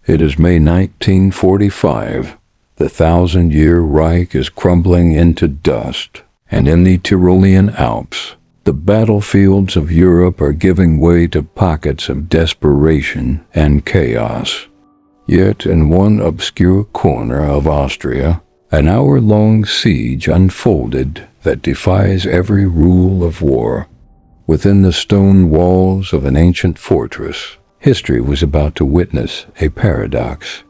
It is May 1945. The 1,000-year Reich is crumbling into dust, and in the Tyrolean Alps, the battlefields of Europe are giving way to pockets of desperation and chaos. Yet in one obscure corner of Austria, an hour-long siege unfolded that defies every rule of war. Within the stone walls of an ancient fortress, history was about to witness a paradox.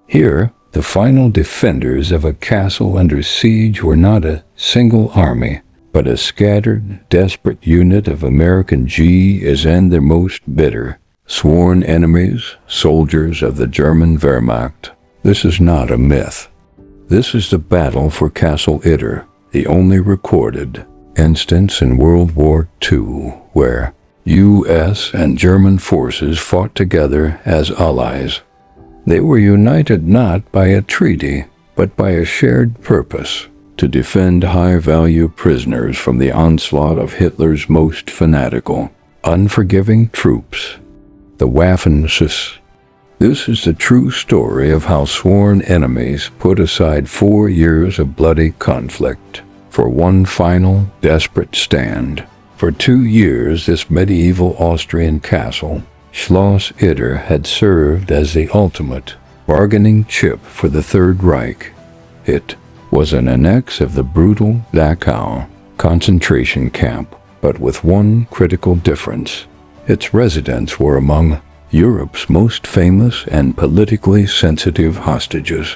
Here, the final defenders of a castle under siege were not a single army, but a scattered, desperate unit of American GIs and their most bitter, sworn enemies, soldiers of the German Wehrmacht. This is not a myth. This is the battle for Castle Itter, the only recorded instance in World War II where U.S. and German forces fought together as allies. They were united not by a treaty, but by a shared purpose: to defend high-value prisoners from the onslaught of Hitler's most fanatical, unforgiving troops, the Waffen-SS. This is the true story of how sworn enemies put aside 4 years of bloody conflict for one final, desperate stand. For 2 years, this medieval Austrian castle, Schloss Itter, had served as the ultimate bargaining chip for the Third Reich. It was an annex of the brutal Dachau concentration camp, but with one critical difference. Its residents were among Europe's most famous and politically sensitive hostages.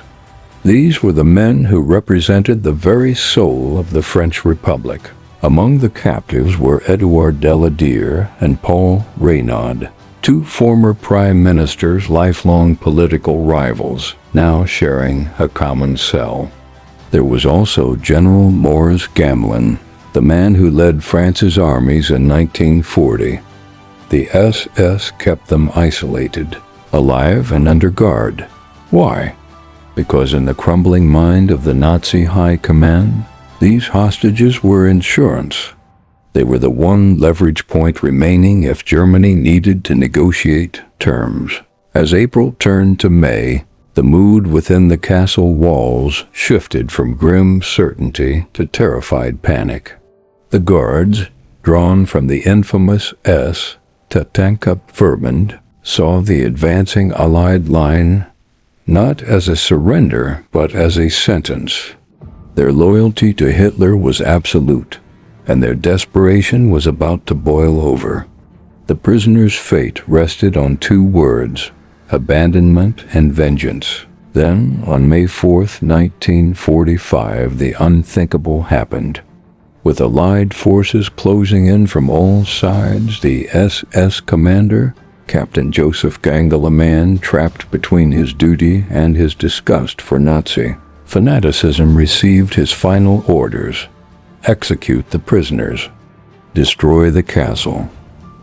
These were the men who represented the very soul of the French Republic. Among the captives were Édouard Daladier and Paul Reynaud, two former prime ministers, lifelong political rivals, now sharing a common cell. There was also General Maurice Gamelin, the man who led France's armies in 1940. The SS kept them isolated, alive and under guard. Why? Because in the crumbling mind of the Nazi high command, these hostages were insurance. They were the one leverage point remaining if Germany needed to negotiate terms. As April turned to May, the mood within the castle walls shifted from grim certainty to terrified panic. The guards, drawn from the infamous S to Tank Battalion, saw the advancing Allied line not as a surrender, but as a sentence. Their loyalty to Hitler was absolute, and their desperation was about to boil over. The prisoners' fate rested on 2 words: abandonment and vengeance. Then, on May 4th, 1945, the unthinkable happened. With Allied forces closing in from all sides, the SS commander, Captain Joseph Gangel, a man trapped between his duty and his disgust for Nazi fanaticism, received his final orders: execute the prisoners, destroy the castle,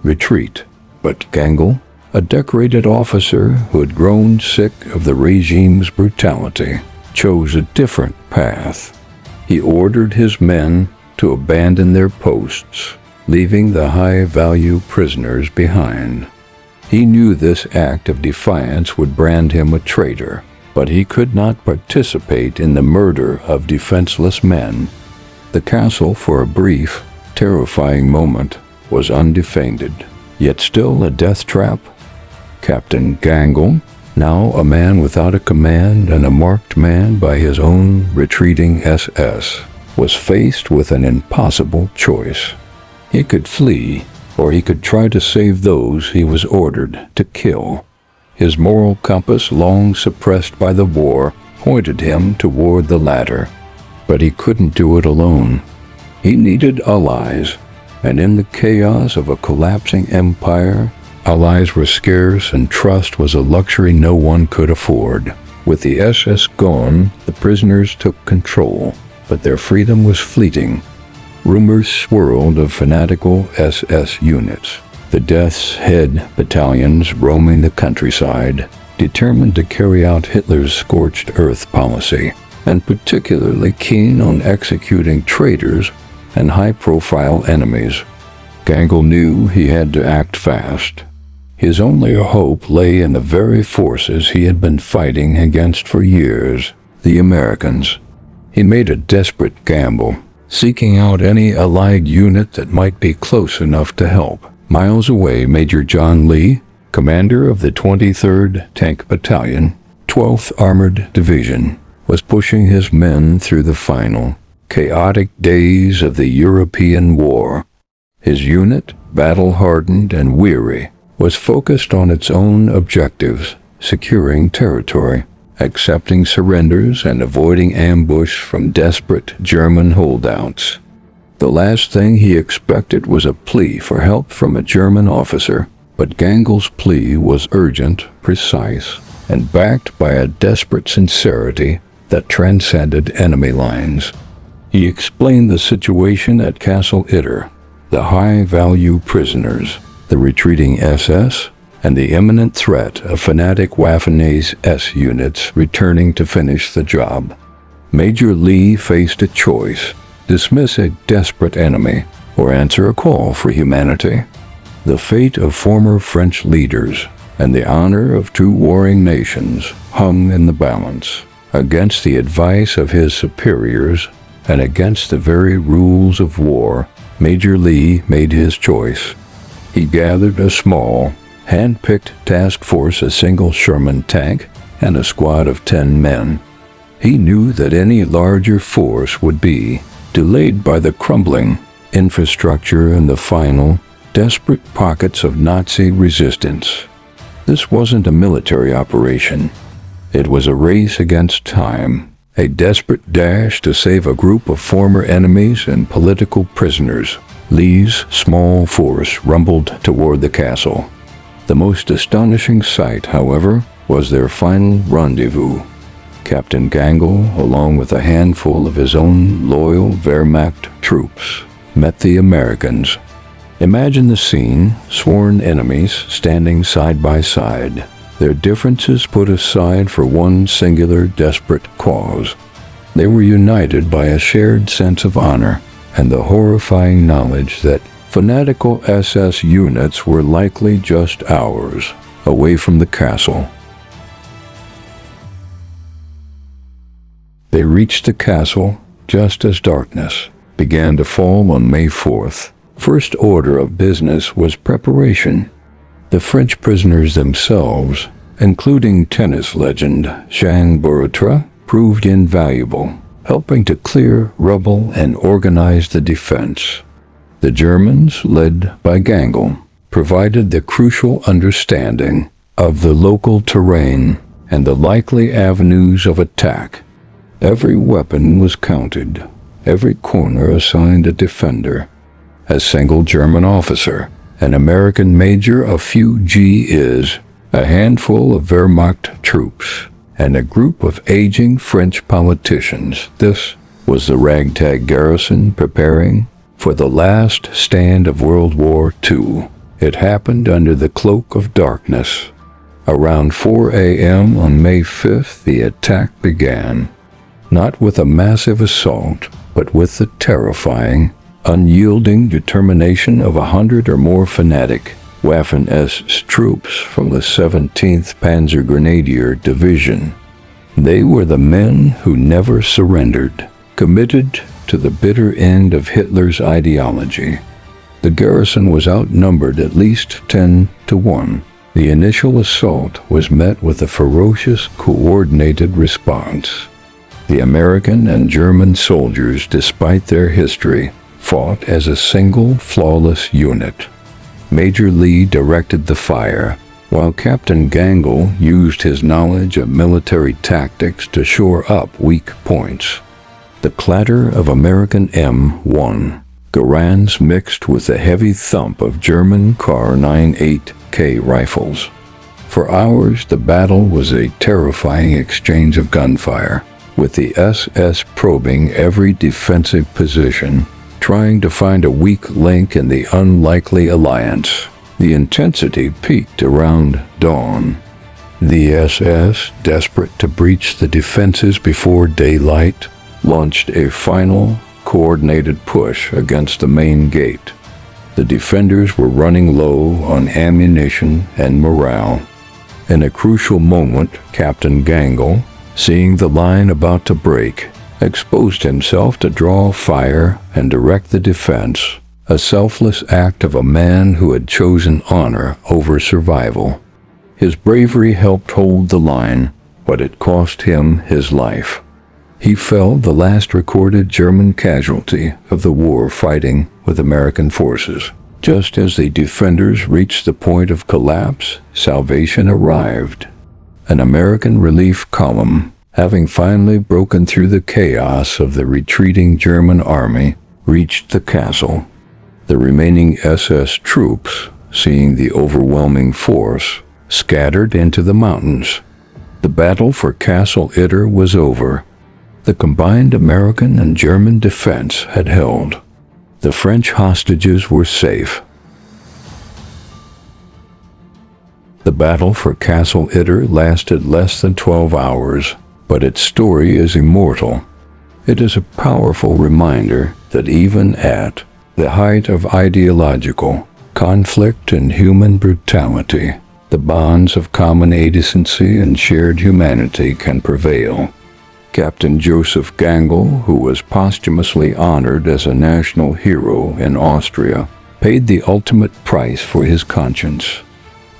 retreat. But Gangel, a decorated officer who had grown sick of the regime's brutality, chose a different path. He ordered his men to abandon their posts, leaving the high-value prisoners behind. He knew this act of defiance would brand him a traitor, but he could not participate in the murder of defenseless men. The castle, for a brief, terrifying moment, was undefended, yet still a death trap. Captain Gangel, now a man without a command and a marked man by his own retreating SS, was faced with an impossible choice. He could flee, or he could try to save those he was ordered to kill. His moral compass, long suppressed by the war, pointed him toward the latter. But he couldn't do it alone. He needed allies, and in the chaos of a collapsing empire, allies were scarce and trust was a luxury no one could afford. With the SS gone, the prisoners took control, but their freedom was fleeting. Rumors swirled of fanatical SS units, the Death's Head battalions roaming the countryside, determined to carry out Hitler's scorched earth policy, and particularly keen on executing traitors and high-profile enemies. Gangel knew he had to act fast. His only hope lay in the very forces he had been fighting against for years, the Americans. He made a desperate gamble, seeking out any Allied unit that might be close enough to help. Miles away, Major John Lee, commander of the 23rd Tank Battalion, 12th Armored Division, was pushing his men through the final, chaotic days of the European War. His unit, battle-hardened and weary, was focused on its own objectives, securing territory, accepting surrenders, and avoiding ambush from desperate German holdouts. The last thing he expected was a plea for help from a German officer, but Gangel's plea was urgent, precise, and backed by a desperate sincerity that transcended enemy lines. He explained the situation at Castle Itter, the high-value prisoners, the retreating SS, and the imminent threat of fanatic Waffen-SS units returning to finish the job. Major Lee faced a choice: dismiss a desperate enemy or answer a call for humanity. The fate of former French leaders and the honor of two warring nations hung in the balance. Against the advice of his superiors and against the very rules of war, Major Lee made his choice. He gathered a small, hand-picked task force, a single Sherman tank, and a squad of 10 men. He knew that any larger force would be delayed by the crumbling infrastructure and the final, desperate pockets of Nazi resistance. This wasn't a military operation. It was a race against time, a desperate dash to save a group of former enemies and political prisoners. Lee's small force rumbled toward the castle. The most astonishing sight, however, was their final rendezvous. Captain Gangel, along with a handful of his own loyal Wehrmacht troops, met the Americans. Imagine the scene: sworn enemies standing side by side, their differences put aside for one singular desperate cause. They were united by a shared sense of honor and the horrifying knowledge that fanatical SS units were likely just hours away from the castle. They reached the castle just as darkness began to fall on May 4th. First order of business was preparation. The French prisoners themselves, including tennis legend Jean Bouratre, proved invaluable, helping to clear rubble and organize the defense. The Germans, led by Gangel, provided the crucial understanding of the local terrain and the likely avenues of attack. Every weapon was counted, every corner assigned a defender. A single German officer, an American major, a few GIs, a handful of Wehrmacht troops, and a group of aging French politicians. This was the ragtag garrison preparing for the last stand of World War II. It happened under the cloak of darkness. Around 4 a.m. on May 5th, the attack began, not with a massive assault, but with the terrifying, unyielding determination of 100 or more fanatic Waffen-SS troops from the 17th Panzer Grenadier Division. They were the men who never surrendered, committed to the bitter end of Hitler's ideology. The garrison was outnumbered at least 10 to 1. The initial assault was met with a ferocious, coordinated response. The American and German soldiers, despite their history, fought as a single, flawless unit. Major Lee directed the fire, while Captain Gangel used his knowledge of military tactics to shore up weak points. The clatter of American M1 Garands mixed with the heavy thump of German Kar 98K rifles. For hours, the battle was a terrifying exchange of gunfire, with the SS probing every defensive position, trying to find a weak link in the unlikely alliance. The intensity peaked around dawn. The SS, desperate to breach the defenses before daylight, launched a final, coordinated push against the main gate. The defenders were running low on ammunition and morale. In a crucial moment, Captain Gangel, seeing the line about to break, exposed himself to draw fire and direct the defense, a selfless act of a man who had chosen honor over survival. His bravery helped hold the line, but it cost him his life. He fell the last recorded German casualty of the war fighting with American forces. Just as the defenders reached the point of collapse, salvation arrived. An American relief column, having finally broken through the chaos of the retreating German army, reached the castle. The remaining SS troops, seeing the overwhelming force, scattered into the mountains. The battle for Castle Itter was over. The combined American and German defense had held. The French hostages were safe. The battle for Castle Itter lasted less than 12 hours, but its story is immortal. It is a powerful reminder that even at the height of ideological conflict and human brutality, the bonds of common decency and shared humanity can prevail. Captain Joseph Gangel, who was posthumously honored as a national hero in Austria, paid the ultimate price for his conscience.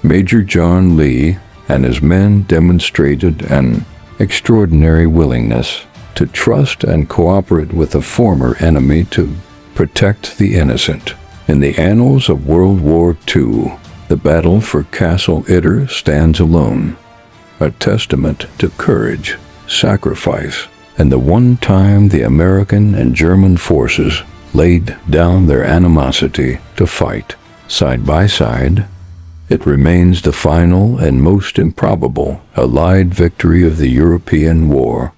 Major John Lee and his men demonstrated an extraordinary willingness to trust and cooperate with a former enemy to protect the innocent. In the annals of World War II, the battle for Castle Itter stands alone, a testament to courage, sacrifice, and the one time the American and German forces laid down their animosity to fight side by side. It remains the final and most improbable Allied victory of the European war.